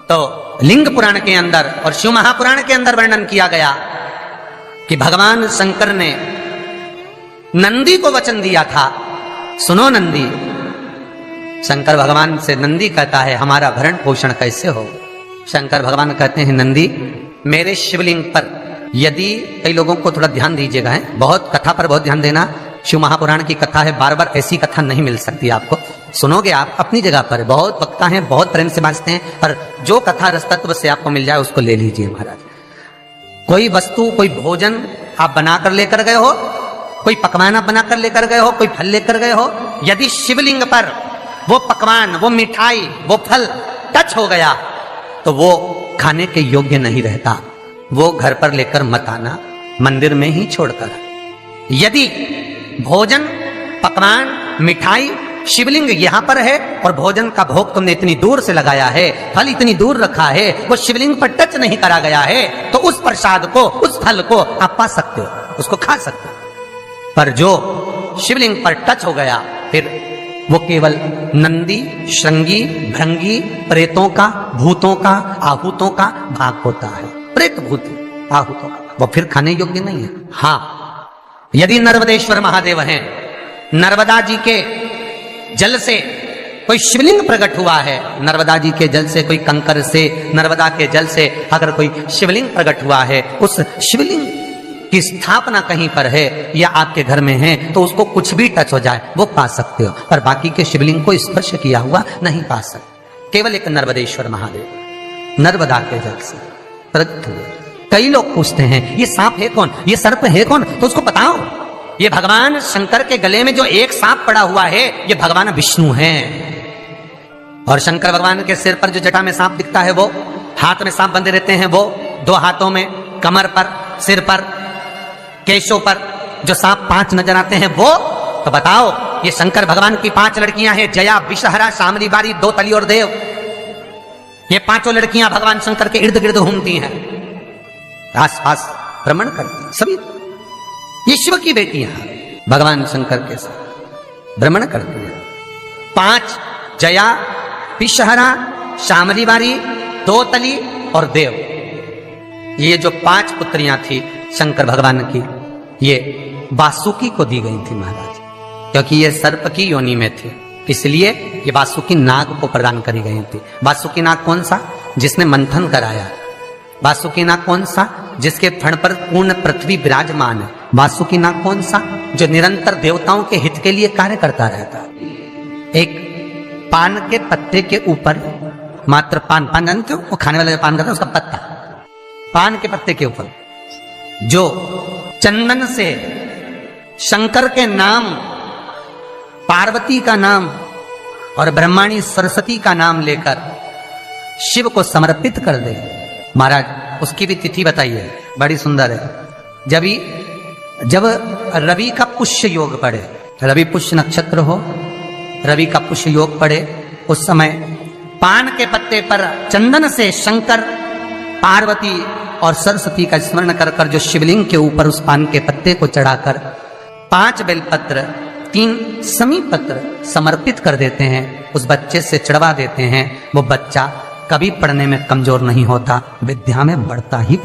तो लिंग पुराण के अंदर और शिव महापुराण के अंदर वर्णन किया गया कि भगवान शंकर ने नंदी को वचन दिया था, सुनो नंदी। शंकर भगवान से नंदी कहता है हमारा भरण पोषण कैसे हो। शंकर भगवान कहते हैं नंदी मेरे शिवलिंग पर यदि, कई लोगों को थोड़ा ध्यान दीजिएगा, है बहुत कथा पर बहुत ध्यान देना, शिव महापुराण की कथा है, बार बार ऐसी कथा नहीं मिल सकती आपको। सुनोगे आप अपनी जगह पर, बहुत वक्ता हैं, बहुत प्रेम से बांचते हैं, पर जो कथा रस तत्व से आपको मिल जाए उसको ले लीजिए महाराज। कोई वस्तु, कोई भोजन आप बनाकर लेकर गए हो, कोई पकवान आप बनाकर लेकर गए हो, कोई फल लेकर गए हो, यदि शिवलिंग पर वो पकवान, वो मिठाई, वो फल टच हो गया तो वो खाने के योग्य नहीं रहता, वो घर पर लेकर मत आना, मंदिर में ही छोड़कर। यदि भोजन, पकवान, मिठाई, शिवलिंग यहां पर है और भोजन का भोग तुमने इतनी दूर से लगाया है, फल इतनी दूर रखा है, वो शिवलिंग पर टच नहीं करा गया है, तो उस प्रसाद को, उस फल को आप पा सकते हो, उसको खा सकते हो। पर जो शिवलिंग पर टच हो गया फिर वो केवल नंदी, श्रृंगी, भृंगी, प्रेतों का, भूतों का, आहूतों का भाग होता है। प्रेत, भूत, आहूतों का वो फिर खाने योग्य नहीं है। हाँ, यदि नर्मदेश्वर महादेव हैं, नर्मदा जी के जल से कोई शिवलिंग प्रकट हुआ है, नर्मदा जी के जल से, कोई कंकर से, नर्मदा के जल से अगर कोई शिवलिंग प्रकट हुआ है, उस शिवलिंग की स्थापना कहीं पर है या आपके घर में है, तो उसको कुछ भी टच हो जाए वो पा सकते हो, पर बाकी के शिवलिंग को स्पर्श किया हुआ नहीं पा सकते। केवल एक नर्मदेश्वर महादेव नर्मदा के जल से प्रकट हुए। कई लोग पूछते हैं ये सांप है कौन, ये सर्प है कौन, तो उसको बताओ ये भगवान शंकर के गले में जो एक सांप पड़ा हुआ है ये भगवान विष्णु हैं। और शंकर भगवान के सिर पर जो जटा में सांप दिखता है, वो हाथ में सांप बंधे रहते हैं, वो दो हाथों में, कमर पर, सिर पर, केशों पर जो सांप 5 नजर आते हैं वो, तो बताओ ये शंकर भगवान की 5 लड़कियां हैं, जया, विषहरा, शामली बारी, दो तली और देव। ये 5 लड़कियां भगवान शंकर के इर्द गिर्द घूमती हैं, आस पास भ्रमण करती हैं, सभी ये शिव की बेटियां भगवान शंकर के साथ भ्रमण करती हैं। 5 जया, विषहरा, शामली बारी, दो तली और देव, ये जो 5 पुत्रियां थी शंकर भगवान की, ये वासुकी को दी गई थी महाराज, क्योंकि ये सर्प की योनि में थे, इसलिए ये वासुकी नाग को प्रदान करी गई थी। वासुकी नाग कौन सा? जिसने मंथन कराया। वासुकी नाग कौन सा? जिसके फण पर पूर्ण पृथ्वी विराजमान है। वासुकी नाग कौन सा? जो निरंतर देवताओं के हित के लिए कार्य करता रहता। एक पान के पत्ते के ऊपर, मात्र पान जानते हो, वो खाने वाला जो पान करता है उसका पत्ता, पान के पत्ते के ऊपर जो चंदन से शंकर के नाम, पार्वती का नाम और ब्रह्माणी सरस्वती का नाम लेकर शिव को समर्पित कर दे महाराज, उसकी भी तिथि बताइए, बड़ी सुंदर है। जब रवि का पुष्य योग पड़े, रवि पुष्य नक्षत्र हो, रवि का पुष्य योग पड़े, उस समय पान के पत्ते पर चंदन से शंकर, पार्वती और सरस्वती का स्मरण कर कर जो शिवलिंग के ऊपर उस पान के पत्ते को चढ़ाकर 5 बेलपत्र, 3 समी पत्र समर्पित कर देते हैं, उस बच्चे से चढ़वा देते हैं, वो बच्चा कभी पढ़ने में कमजोर नहीं होता, विद्या में बढ़ता ही